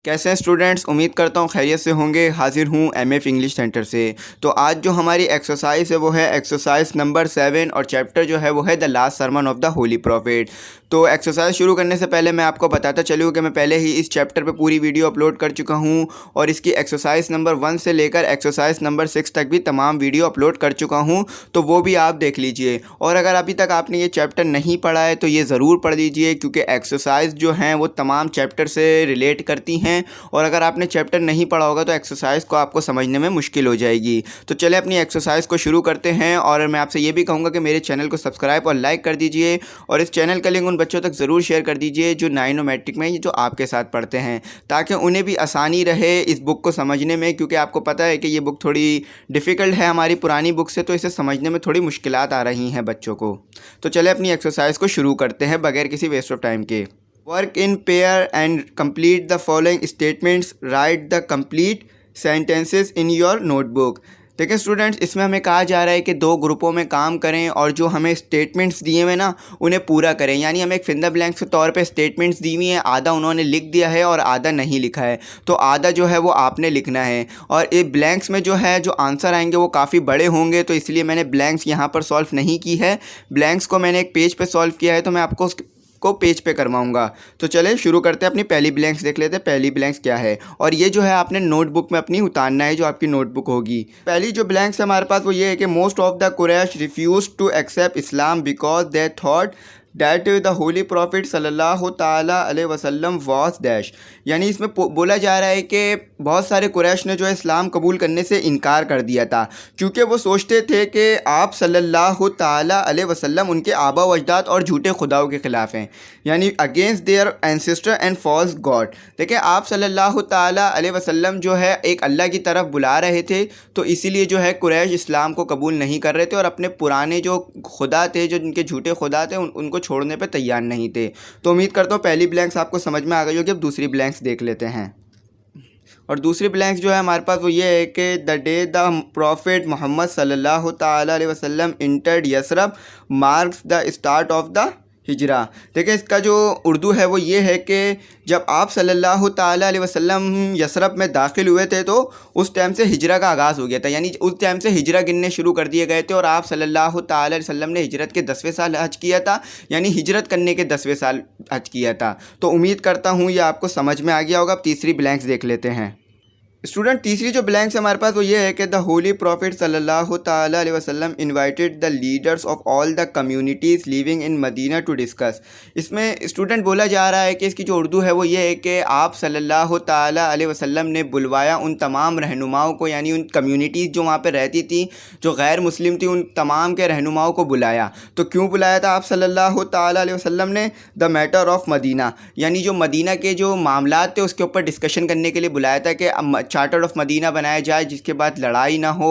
कैसे हैं स्टूडेंट्स। उम्मीद करता हूँ खैरियत से होंगे। हाजिर हूँ एमएफ इंग्लिश सेंटर से। तो आज जो हमारी एक्सरसाइज है वो है एक्सरसाइज नंबर 7 और चैप्टर जो है वो है the last sermon of the holy profit. तो एक्सरसाइज शुरू करने से पहले मैं आपको बताता चलूँ कि मैं पहले ही इस चैप्टर पे पूरी वीडियो अपलोड कर चुका हूँ और इसकी एक्सरसाइज नंबर 1 से लेकर एक्सरसाइज नंबर 6 तक भी तमाम वीडियो अपलोड कर चुका हूँ, तो वो भी आप देख लीजिए। और अगर अभी तक आपने ये चैप्टर नहीं पढ़ा है तो ये ज़रूर पढ़ लीजिए, क्योंकि एक्सरसाइज जो हैं वो तमाम चैप्टर से रिलेट करती हैं और अगर आपने चैप्टर नहीं पढ़ा होगा तो एक्सरसाइज को आपको समझने में मुश्किल हो जाएगी। तो चले अपनी एक्सरसाइज को शुरू करते हैं। और मैं आपसे ये भी कहूँगा कि मेरे चैनल को सब्सक्राइब और लाइक कर दीजिए और इस चैनल का लिंक उन बच्चों तक ज़रूर शेयर कर दीजिए जो 9 और मैट्रिक में जो आपके साथ पढ़ते हैं, ताकि उन्हें भी आसानी रहे इस बुक को समझने में। क्योंकि आपको पता है कि ये बुक थोड़ी डिफ़िकल्ट है हमारी पुरानी बुक से, तो इसे समझने में थोड़ी मुश्किलात आ रही हैं बच्चों को। तो चले अपनी एक्सरसाइज को शुरू करते हैं बगैर किसी वेस्ट ऑफ टाइम के। Work in pair and complete the following statements, right the complete sentences in your notebook. देखिए स्टूडेंट्स, इसमें हमें कहा जा रहा है कि 2 ग्रुपों में काम करें और जो हमें स्टेटमेंट्स दिए हुए ना उन्हें पूरा करें। यानी हमें एक फिंगर ब्लैंक्स के तौर पे स्टेटमेंट्स दी हुई हैं, आधा उन्होंने लिख दिया है और आधा नहीं लिखा है, तो आधा जो है वो आपने लिखना है। और ये ब्लैंक्स में जो है जो आंसर आएंगे वो काफ़ी बड़े होंगे, तो इसलिए मैंने ब्लैंक्स यहाँ पर सॉल्व नहीं की है। ब्लैंक्स को मैंने एक पेज पर सॉल्व किया है, तो मैं आपको को पेज पे करवाऊंगा। तो चले शुरू करते हैं। अपनी पहली ब्लैंक्स देख लेते हैं, पहली ब्लैंक्स क्या है। और ये जो है आपने नोटबुक में अपनी उतारना है, जो आपकी नोटबुक होगी। पहली जो ब्लैंक्स है हमारे पास वो ये है कि most of the Quraysh refuse to accept Islam because they thought that the holy prophet सल्लल्लाहु ताला अलैहि वसल्लम वाज डैश। यानी इसमें बोला जा रहा है कि बहुत सारे कुरैश ने जो है इस्लाम कबूल करने से इनकार कर दिया था, क्योंकि वो सोचते थे कि आप सल्लल्लाहु ताला अलैहि वसल्लम उनके आबा व अजदाद और झूठे खुदाओं के ख़िलाफ़ हैं, यानी against their ancestor and false god. देखिए आप सल्लल्लाहु ताला अलैहि वसल्लम जो है एक अल्लाह की तरफ बुला रहे थे, तो इसीलिए जो है कुरैश इस्लाम को कबूल नहीं कर रहे थे और अपने पुराने जो खुदा थे, जो उनके झूठे खुदा थे, उनको छोड़ने पे तैयार नहीं थे। तो उम्मीद करता हूँ पहली ब्लैंक्स आपको समझ में आ गई होगी। अब दूसरी ब्लैंक्स देख लेते हैं। और दूसरी ब्लैंक्स जो है हमारे पास वो ये है कि the day the prophet Muhammad सल्लल्लाहु ताला अलैहि वसल्लम entered Yathrib marks the start of the Hijra. देखिए इसका जो उर्दू है वो ये है कि जब आप सल्लल्लाहु ताला अलैहि वसल्लम यसरब में दाखिल हुए थे तो उस टाइम से हिजरा का आगाज़ हो गया था, यानी उस टाइम से हिजरा गिनने शुरू कर दिए गए थे। और आप सल्लल्लाहु ताला अलैहि वसल्लम ने हिजरत के 10वें साल हज किया था, यानी हिजरत करने के 10वें साल हज किया था। तो उम्मीद करता हूँ ये आपको समझ में आ गया होगा। अब तीसरी ब्लैंक्स देख लेते हैं। स्टूडेंट तीसरी जो ब्लैंक्स हमारे पास वो ये है कि द होली प्रॉफिट सल्लल्लाहु ताला अलैहि वसल्लम invited the leaders of all the communities living in Medina to discuss. इसमें स्टूडेंट बोला जा रहा है कि इसकी जो उर्दू है वो ये है कि आप सल्लल्लाहु ताला अलैहि वसल्लम ने बुलवाया उन तमाम रहनुमाओं को, यानी उन कम्युनिटीज़ जो वहाँ पर रहती थी, जो गैर मुस्लिम थी, उन तमाम के रहनुमाओं को बुलाया। तो क्यों बुलाया था आप सल्लल्लाहु ताला अलैहि वसल्लम ने? द मैटर ऑफ मदीना, यानी जो मदीना के जो मामलात थे उसके ऊपर डिस्कशन करने के लिए बुलाया था कि चार्टर ऑफ मदीना बनाया जाए जिसके बाद लड़ाई ना हो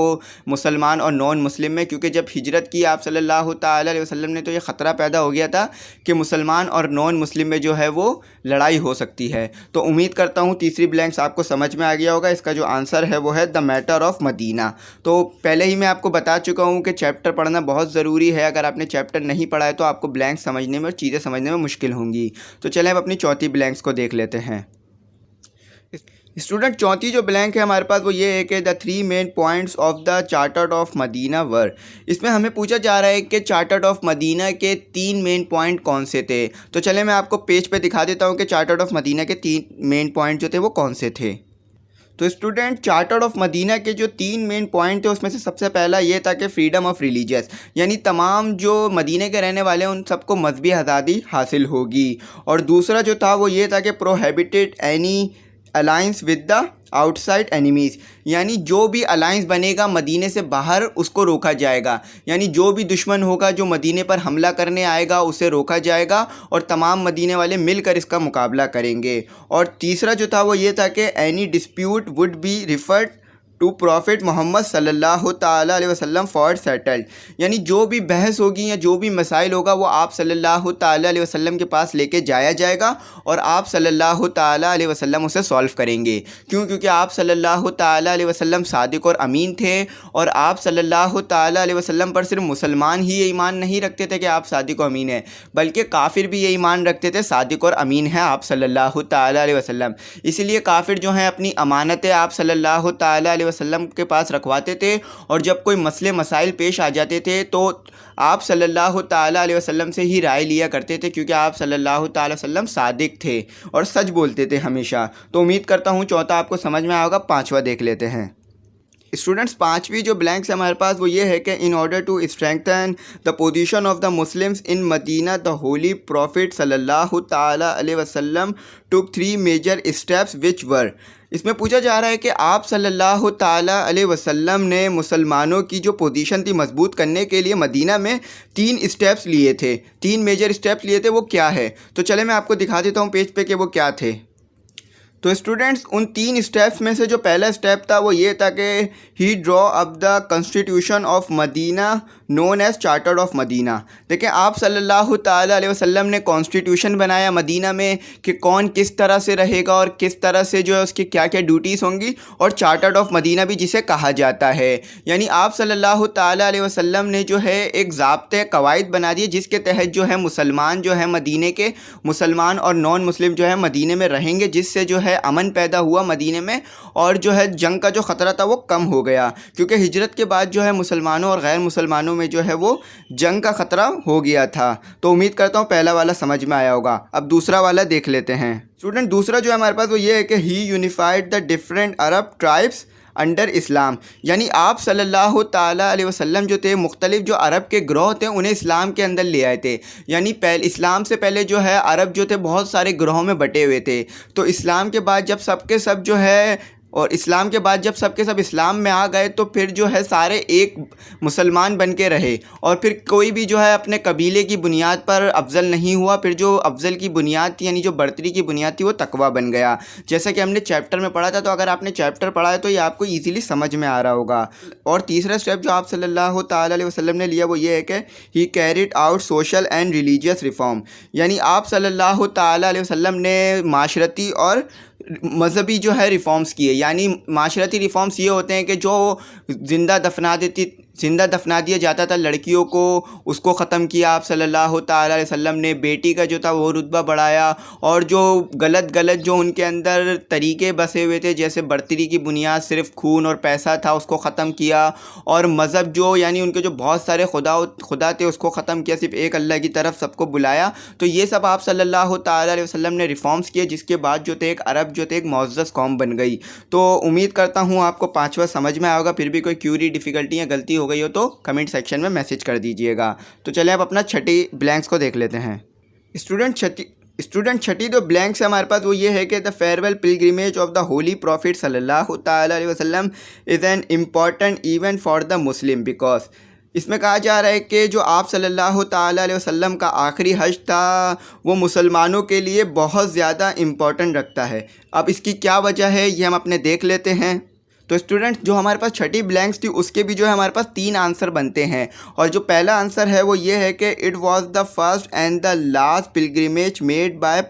मुसलमान और नॉन मुस्लिम में। क्योंकि जब हिजरत की आप सल्लल्लाहु ताला अलैहि वसल्लम ने तो ये ख़तरा पैदा हो गया था कि मुसलमान और नॉन मुस्लिम में जो है वो लड़ाई हो सकती है। तो उम्मीद करता हूँ तीसरी ब्लैंक्स आपको समझ में आ गया होगा। इसका जो आंसर है वो है द मैटर ऑफ मदीना। तो पहले ही मैं आपको बता चुका हूँ कि चैप्टर पढ़ना बहुत ज़रूरी है। अगर आपने चैप्टर नहीं पढ़ा है तो आपको ब्लैंक्स समझने में और चीज़ें समझने में मुश्किल होंगी। तो चलें अब अपनी चौथी ब्लैंक्स को देख लेते हैं। स्टूडेंट चौथी जो ब्लैंक है हमारे पास वो ये है कि the 3 main points of the charter of Medina were. इसमें हमें पूछा जा रहा है कि चार्टर ऑफ मदीना के 3 मेन पॉइंट कौन से थे। तो चले मैं आपको पेज पे दिखा देता हूँ कि चार्टर ऑफ मदीना के 3 मेन पॉइंट जो थे वो कौन से थे। तो स्टूडेंट चार्टर ऑफ मदीना के जो 3 मेन पॉइंट थे उसमें से सबसे पहला ये था कि फ्रीडम ऑफ रिलीजियस, यानी तमाम जो मदीने के रहने वाले हैं उन सबको मजहबी आज़ादी हासिल होगी। और दूसरा जो था वो ये था कि prohibited any aligns with the outside enemies, यानी जो भी अलाइंस बनेगा मदीने से बाहर उसको रोका जाएगा, यानी जो भी दुश्मन होगा जो मदीने पर हमला करने आएगा उसे रोका जाएगा और तमाम मदीने वाले मिलकर इसका मुकाबला करेंगे। और तीसरा जो था वो ये था कि any dispute would be referred to prophet Muhammad सल्लल्लाहु ताला अलैहि वसल्लम फॉर सेटल्ड, यानी जो भी बहस होगी या जो भी मसाइल होगा वो आप सल्लल्लाहु ताला अलैहि वसल्लम के पास लेके जाया जाएगा और आप सल्लल्लाहु ताला अलैहि वसल्लम उसे सॉल्व करेंगे। क्यों? क्योंकि आप सल्लल्लाहु ताला अलैहि वसल्लम सादिक और अमीन थे और आप सल्लल्लाहु ताला अलैहि वसल्लम पर सिर्फ मुसलमान ही ये ईमान नहीं रखते थे कि आप सादिक और अमीन हैं, बल्कि काफिर भी ये ईमान रखते थे सादिक और अमीन हैं आप सल्लल्लाहु ताला अलैहि वसल्लम। इसीलिए काफिर जो हैं अपनी अमानतें आप सल्लल्लाहु ताला अलैहि वसल्लम के पास रखवाते थे और जब कोई मसले मसाइल पेश आ जाते थे तो आप सल्लल्लाहु ताला अलैहि वसल्लम से ही राय लिया करते थे, क्योंकि आप सल्लल्लाहु ताला अलैहि वसल्लम सादिक थे और सच बोलते थे हमेशा। तो उम्मीद करता हूँ चौथा आपको समझ में आएगा। पांचवा देख लेते हैं स्टूडेंट्स। पांचवी जो ब्लैंक्स है हमारे पास वो ये है कि in order to strengthen the position of the Muslims in Medina the holy prophet सल्लल्लाहु ताला अलैहि वसल्लम टुक 3 मेजर स्टेप्स विच वर। इसमें पूछा जा रहा है कि आप सल्लल्लाहु ताला अलैहि वसल्लम ने मुसलमानों की जो पोजीशन थी मजबूत करने के लिए मदीना में 3 स्टेप्स लिए थे, 3 मेजर स्टेप्स लिए थे, वो क्या है? तो चले मैं आपको दिखा देता हूँ पेज पे कि वो क्या थे। तो स्टूडेंट्स उन 3 स्टेप्स में से जो पहला स्टेप था वो ये था कि he draw up the constitution of Medina known as charter of Medina. देखिए आप सल्लल्लाहु ताला अलैहि वसल्लम ने कॉन्स्टिट्यूशन बनाया मदीना में कि कौन किस तरह से रहेगा और किस तरह से जो है उसकी क्या क्या ड्यूटीज़ होंगी, और चार्टर ऑफ मदीना भी जिसे कहा जाता है। यानी आप सल्लल्लाहु ताला अलैहि वसल्लम ने जो है एक ज़ाब्ते कवायद बना दिए जिसके तहत जो है मुसलमान जो है मदीने के मुसलमान और नॉन मुस्लिम जो है मदीने में रहेंगे, जिससे जो है अमन पैदा हुआ मदीने में और जो है जंग का जो ख़तरा था वो कम हो गया, क्योंकि हिजरत के बाद जो है मुसलमानों और गैर मुसलमानों में जो है वो जंग का ख़तरा हो गया था। तो उम्मीद करता हूँ पहला वाला समझ में आया होगा। अब दूसरा वाला देख लेते हैं स्टूडेंट। दूसरा जो है हमारे पास वो ये है कि he unified the different Arab tribes under Islam. यानी आप सल्लल्लाहु ताला अलैहि वसल्लम जो थे मुख्तलिफ जो अरब के ग्रोह थे उन्हें इस्लाम के अंदर ले आए थे। यानी इस्लाम से पहले जो है अरब जो थे बहुत सारे ग्रोहों में बटे हुए थे, तो इस्लाम के बाद जब सबके सब जो है और इस्लाम के बाद जब सबके सब इस्लाम में आ गए तो फिर जो है सारे एक मुसलमान बन के रहे और फिर कोई भी जो है अपने कबीले की बुनियाद पर अफजल नहीं हुआ। फिर जो अफजल की बुनियाद थी यानी जो बढ़तरी की बुनियाद थी वो तकवा बन गया, जैसा कि हमने चैप्टर में पढ़ा था। तो अगर आपने चैप्टर पढ़ा है तो ये आपको ईजिली समझ में आ रहा होगा। और तीसरा स्टेप जो आप सल्लल्लाहु ताला अलैहि वसल्लम ने लिया वो ये है कि ही carried out social and religious reform. यानी आप सल्लल्लाहु ताला अलैहि वसल्लम ने माशरती और मज़हबी जो है रिफॉर्म्स किए। यानी माशरती रिफॉर्म्स ये होते हैं कि जो ज़िंदा दफना दिया जाता था लड़कियों को, उसको ख़त्म किया आप सल्लल्लाहु ताला अलैहि वसल्लम ने। बेटी का जो था वो रुतबा बढ़ाया और जो गलत जो उनके अंदर तरीक़े बसे हुए थे जैसे बढ़तरी की बुनियाद सिर्फ खून और पैसा था उसको ख़त्म किया। और मज़हब जो यानी उनके जो बहुत सारे खुदा थे उसको ख़त्म किया, सिर्फ एक अल्लाह की तरफ सबको बुलाया। तो ये सब आप सल्लल्लाहु ताला अलैहि वसल्लम ने रिफॉर्म्स किए, जिसके बाद जो थे एक अरब जो थे एक मुअज़्ज़ज़ कौम बन गई। तो उम्मीद करता हूँ आपको पांचवा समझ में आएगा। फिर भी कोई क्यूरी डिफ़िकल्टी या गलती हो गई हो तो कमेंट सेक्शन में मैसेज कर दीजिएगा। तो चलिए अब अपना छठी ब्लैंक्स को देख लेते हैं स्टूडेंट। छठी जो ब्लैंक्स है हमारे पास वो ये है कि the farewell pilgrimage of the holy prophet सल्लल्लाहु ताला अलैहि वसल्लम is an important event for the Muslim because. इसमें कहा जा रहा है कि जो आप सल्लल्लाहु ताला अलैहि वसल्लम का आखिरी हज था वो मुसलमानों के लिए बहुत ज़्यादा इम्पॉर्टेंट रखता है। अब इसकी क्या वजह है ये हम अपने देख लेते हैं। तो स्टूडेंट्स जो हमारे पास छठी ब्लैंक्स थी उसके भी जो है हमारे पास 3 आंसर बनते हैं। और जो पहला आंसर है वो ये है कि it was the first and the last pilgrimage made by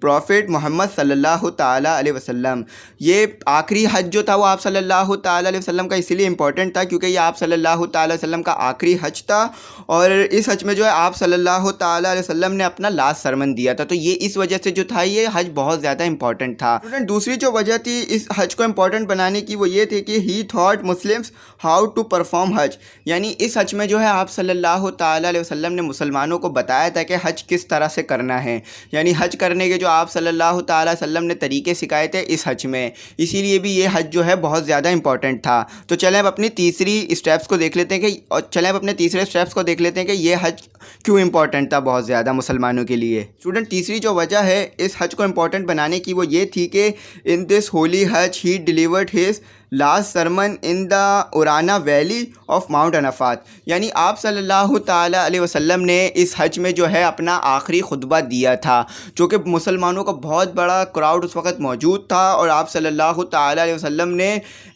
prophet Muhammad सल्लल्लाहु ताला अलैहि वसल्लम। ये आखिरी हज जो था वो आप सल्लल्लाहु ताला अलैहि वसल्लम का इसीलिए इम्पोर्टेंट था क्योंकि ये आप सल्लल्लाहु ताला अलैहि वसल्लम का आखिरी हज था और इस हज में जो है आप सल्लल्लाहु ताला अलैहि वसल्लम ने अपना लास्ट सरमन दिया था। तो ये इस वजह से जो था ये हज बहुत ज़्यादा इंपॉर्टेंट था। स्टूडेंट दूसरी जो वजह थी इस हज को इम्पोर्टेंट बनाने की वो ये थी कि he thought Muslims how to perform Hajj. यानी इस हज में जो है आप सल्लल्लाहु ताला अलैहि वसल्लम ने मुसलमानों को बताया था कि हज किस तरह से करना है। यानी हज करने के जो आप सल्लल्लाहु ताला अलैहि वसल्लम ने तरीके सिखाए थे इस हज में, इसीलिए भी ये हज जो है बहुत ज़्यादा इंपॉर्टेंट था। तो चलें अब अपनी तीसरे स्टेप्स को देख लेते हैं कि ये हज क्यों इम्पोर्टेंट था बहुत ज़्यादा मुसलमानों के लिए। स्टूडेंट तीसरी जो वजह है इस हज को इम्पोर्टेंट बनाने की वो ये थी कि इन this holy Hajj he delivered his last sermon in the Urana valley of Mount Arafat, यानी आप सल्लल्लाहु ताला अलैहि वसल्लम ने इस हज में जो है अपना आखिरी खुतबा दिया था, जो कि मुसलमानों का बहुत बड़ा क्राउड उस वक़्त मौजूद था और आप सल्लल्लाहु ताला अलैहि वसल्लम ने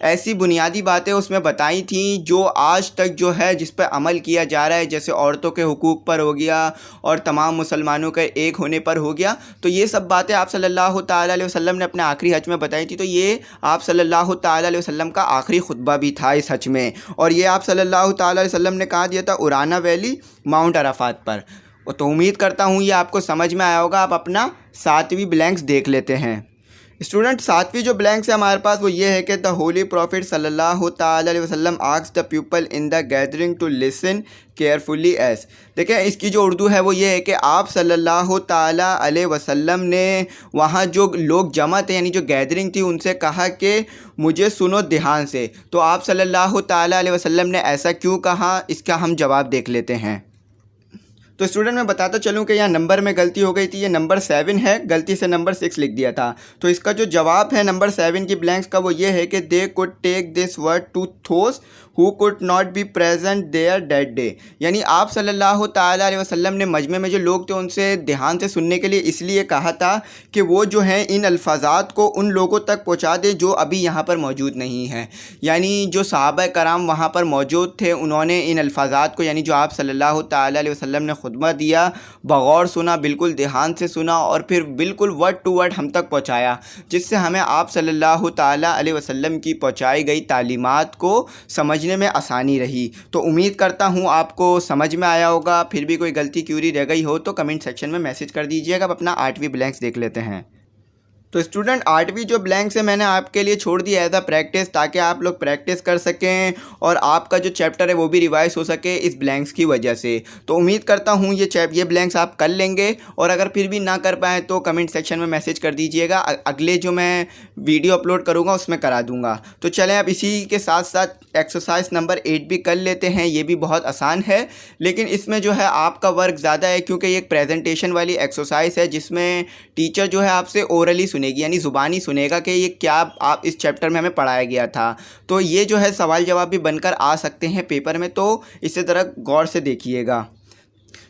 ऐसी बुनियादी बातें उसमें बताई थी जो आज तक जो है जिस पर अमल किया जा रहा है, जैसे औरतों के हुकूक़ पर हो गया और तमाम मुसलमानों के एक होने पर हो गया। तो ये सब बातें आप सल्लल्लाहु ताला अलैहि वसल्लम ने अपने आखिरी हज में बताई थी। तो ये आप सल्लल्लाहु ताला अलैहि वसल्लम का आखिरी खुतबा भी था इस हज में, और ये आप सल्लल्लाहु ताला अलैहि वसल्लम ने कहा दिया था उराना वैली माउंट अराफात पर। तो उम्मीद करता हूँ ये आपको समझ में आया होगा। आप अपना 7वीं ब्लैंक्स देख लेते हैं। स्टूडेंट 7वीं जो ब्लैंक्स है हमारे पास वो ये है कि द होली प्रॉफिट सल्लल्लाहु ताला अलैहि वसल्लम asked the people in the gathering to listen carefully as. देखिए इसकी जो उर्दू है वो ये है कि आप सल्लल्लाहु ताला अलैहि वसल्लम ने वहाँ जो लोग जमा थे यानी जो गैदरिंग थी उनसे कहा कि मुझे सुनो ध्यान से। तो आप सल्लल्लाहु ताला अलैहि वसल्लम ने ऐसा क्यों कहा, इसका हम जवाब देख लेते हैं। तो स्टूडेंट मैं बताता चलूँ कि यहाँ नंबर में गलती हो गई थी, ये नंबर 7 है, गलती से नंबर 6 लिख दिया था। तो इसका जो जवाब है नंबर 7 की ब्लैंक्स का वो ये है कि they could take this word to those who could not be present there that day, यानी आप सल्लल्लाहु ताला अलैहि वसल्लम ने मजमे में जो लोग थे उनसे ध्यान से सुनने के लिए इसलिए कहा था कि वो जो है इन अल्फाजात को उन लोगों तक पहुँचा दे जो अभी यहाँ पर मौजूद नहीं हैं। यानी जो सहाबा कराम वहाँ पर मौजूद थे उन्होंने इन अल्फाजात को यानी जो आप सल्लल्लाहु ताला अलैहि वसल्लम ने खुतबा दिया बगौर सुना, बिल्कुल ध्यान से सुना और फिर बिल्कुल वर्ड टू वर्ड हम तक पहुँचाया, जिससे हमें आप सल्लल्लाहु ताला अलैहि वसल्लम की पहुँचाई गई तालीमात को समझने में आसानी रही। तो उम्मीद करता हूँ आपको समझ में आया होगा। फिर भी कोई गलती क्यूरी रह गई हो तो कमेंट सेक्शन में मैसेज कर दीजिएगा। अब अपना 8वीं ब्लैंक्स देख लेते हैं। तो स्टूडेंट 8वीं जो ब्लैंक्स है मैंने आपके लिए छोड़ दिया एज अ प्रैक्टिस, ताकि आप लोग प्रैक्टिस कर सकें और आपका जो चैप्टर है वो भी रिवाइज हो सके इस ब्लैंक्स की वजह से। तो उम्मीद करता हूँ ये ब्लैंक्स आप कर लेंगे, और अगर फिर भी ना कर पाएँ तो कमेंट सेक्शन में मैसेज कर दीजिएगा, अगले जो मैं वीडियो अपलोड करूँगा उसमें करा दूँगा। तो चलें अब इसी के साथ साथ एक्सरसाइज नंबर 8 भी कर लेते हैं। ये भी बहुत आसान है, लेकिन इसमें जो है आपका वर्क ज़्यादा है क्योंकि ये एक प्रेजेंटेशन वाली एक्सरसाइज है जिसमें टीचर जो है आपसे ओरली यानी ज़ुबानी सुनेगा कि ये क्या आप इस चैप्टर में हमें पढ़ाया गया था। तो ये जो है सवाल जवाब भी बनकर आ सकते हैं पेपर में, तो इसे ज़रा गौर से देखिएगा।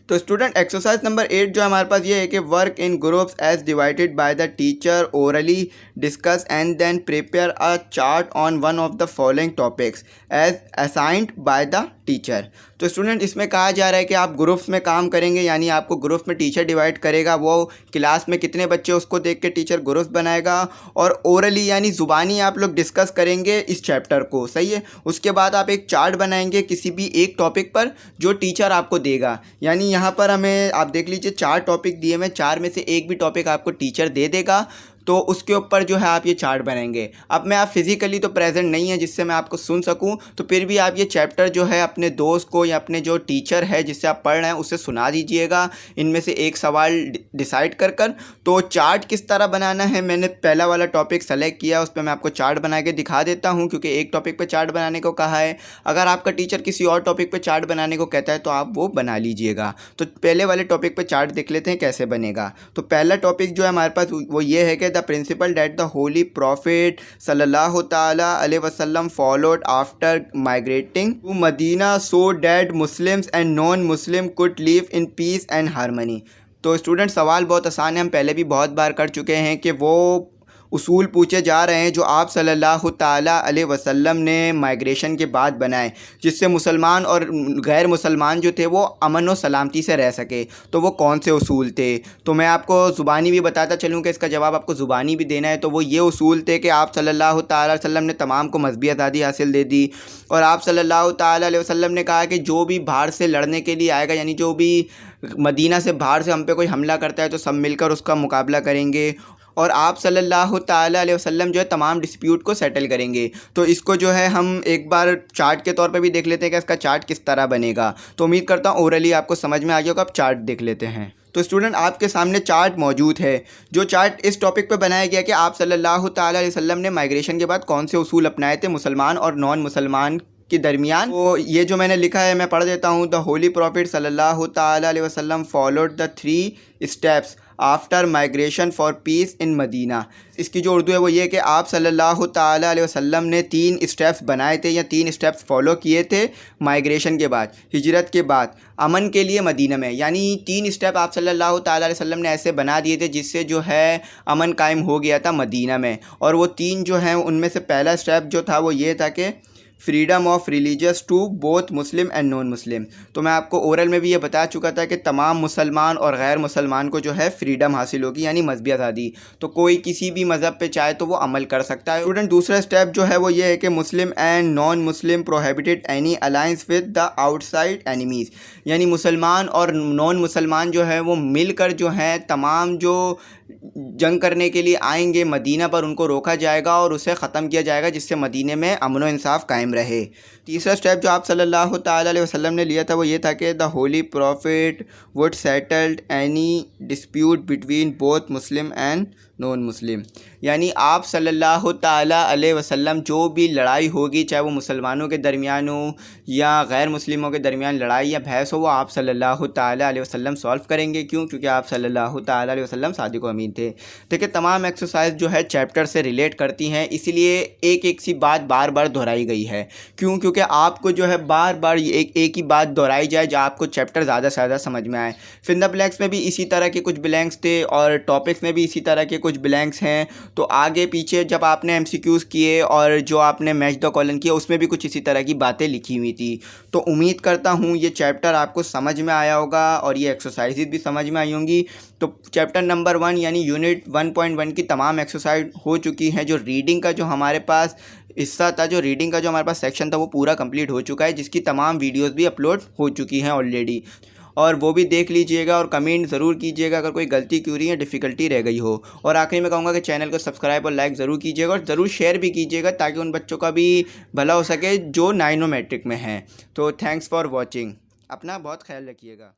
तो स्टूडेंट एक्सरसाइज नंबर 8 जो हमारे पास ये है कि work in groups as divided by the teacher, orally discuss and then prepare a chart on one of the following topics as assigned by the teacher. तो स्टूडेंट इसमें कहा जा रहा है कि आप ग्रुप्स में काम करेंगे, यानी आपको ग्रुप में टीचर डिवाइड करेगा, वो क्लास में कितने बच्चे उसको देख के टीचर ग्रुप बनाएगा, और ओरली यानी ज़ुबानी आप लोग डिस्कस करेंगे इस चैप्टर को, सही है। उसके बाद आप एक चार्ट बनाएंगे किसी भी एक टॉपिक पर जो टीचर आपको देगा, यानी यहाँ पर हमें आप देख लीजिए 4 टॉपिक दिए हुए, 4 में से एक भी टॉपिक आपको टीचर दे देगा, तो उसके ऊपर जो है आप ये चार्ट बनाएंगे। अब मैं आप फिज़िकली तो प्रेजेंट नहीं है जिससे मैं आपको सुन सकूं, तो फिर भी आप ये चैप्टर जो है अपने दोस्त को या अपने जो टीचर है जिससे आप पढ़ रहे हैं उससे सुना दीजिएगा, इनमें से एक सवाल डिसाइड कर कर। तो चार्ट किस तरह बनाना है, मैंने पहला वाला टॉपिक सेलेक्ट किया, उस पर मैं आपको चार्ट बना के दिखा देता हूँ क्योंकि एक टॉपिक पर चार्ट बनाने को कहा है। अगर आपका टीचर किसी और टॉपिक पर चार्ट बनाने को कहता है तो आप वो बना लीजिएगा। तो पहले वाले टॉपिक पर चार्ट देख लेते हैं कैसे बनेगा। तो पहला टॉपिक जो है हमारे पास वो ये है कि the principle that the holy prophet सल्लल्लाहु ताला अलैहि वसल्लम followed after migrating to Medina so that Muslims and non Muslim could live in peace and harmony. तो स्टूडेंट सवाल बहुत आसान है, हम पहले भी बहुत बार कर चुके हैं कि वो उसूल पूछे जा रहे हैं जो आप सल्लल्लाहु ताला अलैहि वसल्लम ने माइग्रेशन के बाद बनाए, जिससे मुसलमान और गैर मुसलमान जो थे वो अमन और सलामती से रह सके। तो वो कौन से उसूल थे, तो मैं आपको ज़ुबानी भी बताता चलूँ कि इसका जवाब आपको ज़ुबानी भी देना है। तो वो ये उसूल थे कि आप सल्लल्लाहु ताला अलैहि वसल्लम ने तमाम को मज़हबी आज़ादी हासिल दे दी, और आप सल्लल्लाहु ताला अलैहि वसल्लम ने कहा कि जो भी बाहर से लड़ने के लिए आएगा, यानी जो भी मदीना से बाहर से हम पे कोई हमला करता है तो सब मिलकर उसका मुकाबला करेंगे, और आप सल्लल्लाहु ताला अलैहि वसल्लम जो है तमाम डिस्प्यूट को सेटल करेंगे। तो इसको जो है हम एक बार चार्ट के तौर पे भी देख लेते हैं कि इसका चार्ट किस तरह बनेगा। तो उम्मीद करता हूँ ओरली आपको समझ में आ गया होगा। अब चार्ट देख लेते हैं। तो स्टूडेंट आपके सामने चार्ट मौजूद है, जो चार्ट इस टॉपिक पे बनाया गया कि आप सल्लल्लाहु ताला अलैहि वसल्लम ने माइग्रेशन के बाद कौन से उसूल अपनाए थे मुसलमान और नॉन मुसलमान के दरमियान। तो ये जो मैंने लिखा है मैं पढ़ देता हूँ। द होली प्रॉफिट सल्लल्लाहु ताला अलैहि वसल्लम followed the 3 steps after migration for peace in Medina. इसकी जो उर्दू है वो ये कि आप सल्लल्लाहु ताला अलैहि वसल्लम ने 3 स्टेप्स बनाए थे या 3 स्टेप्स फॉलो किए थे माइग्रेशन के बाद, हिजरत के बाद, अमन के लिए मदीना में। यानी 3 स्टेप आप सल्लल्लाहु ताला अलैहि वसल्लम ने ऐसे बना दिए थे जिससे जो है अमन कायम हो गया था मदीना में। और वो 3 जो हैं उनमें से पहला स्टेप जो था वो ये था कि freedom of religious to both Muslim and non Muslim. तो मैं आपको ओरल में भी ये बता चुका था कि तमाम मुसलमान और गैर मुसलमान को जो है फ्रीडम हासिल होगी, यानी मजहबी आज़ादी। तो कोई किसी भी मज़हब पे चाहे तो वो अमल कर सकता है। स्टूडेंट, दूसरा स्टेप जो है वो ये है कि मुस्लिम and non Muslim prohibited any alliance with the outside enemies. यानी मुसलमान और नॉन मुसलमान जो है वो मिलकर जो है तमाम जो जंग करने के लिए आएंगे मदीना पर, उनको रोका जाएगा और उसे ख़त्म किया जाएगा, जिससे मदीने में अमन व इंसाफ कायम रहे। तीसरा स्टेप जो आप सल्लल्लाहु ताला अलैहि वसल्लम ने लिया था वो ये था कि the holy profit would settled any dispute between both Muslim and non मुस्लिम। यानी आप सल्लल्लाहु ताला अलैहि वसल्लम जो भी लड़ाई होगी, चाहे वो मुसलमानों के दरमियान हो या गैर मुस्लिमों के दरमियान लड़ाई या बहस हो, वो आप सल्लल्लाहु ताला अलैहि वसल्लम सॉल्व करेंगे। क्यों? क्योंकि आप सल्लल्लाहु ताला अलैहि वसल्लम सादिक व अमीन थे। देखिए, तमाम एक्सरसाइज जो है चैप्टर से रिलेट करती हैं, इसीलिए एक एक सी बात बार बार दोहराई गई है। क्यों? क्योंकि आपको जो है बार बार एक ही बात दोहराई जाए जो आपको चैप्टर ज़्यादा से ज़्यादा समझ में आए। फिल द ब्लैंक्स में भी इसी तरह के कुछ ब्लैंक्स थे और टॉपिक्स में भी इसी तरह के कुछ ब्लैंक्स हैं। तो आगे पीछे जब आपने एमसीक्यूज़ किए और जो आपने मैच द कॉलन किया उसमें भी कुछ इसी तरह की बातें लिखी हुई थी। तो उम्मीद करता हूँ ये चैप्टर आपको समझ में आया होगा और ये एक्सरसाइजेज भी समझ में आई होंगी। तो चैप्टर नंबर 1 यानी यूनिट 1.1 की तमाम एक्सरसाइज हो चुकी हैं। जो रीडिंग का जो हमारे पास हिस्सा था, जो रीडिंग का जो हमारे पास सेक्शन था, वो पूरा कंप्लीट हो चुका है, जिसकी तमाम वीडियोस भी अपलोड हो चुकी हैं ऑलरेडी। और वो भी देख लीजिएगा और कमेंट ज़रूर कीजिएगा अगर कोई गलती क्यों रही है, डिफ़िकल्टी रह गई हो। और आखिरी में कहूँगा कि चैनल को सब्सक्राइब और लाइक ज़रूर कीजिएगा और ज़रूर शेयर भी कीजिएगा ताकि उन बच्चों का भी भला हो सके जो नाइनो मैट्रिक में हैं। तो थैंक्स फॉर वॉचिंग। अपना बहुत ख्याल रखिएगा।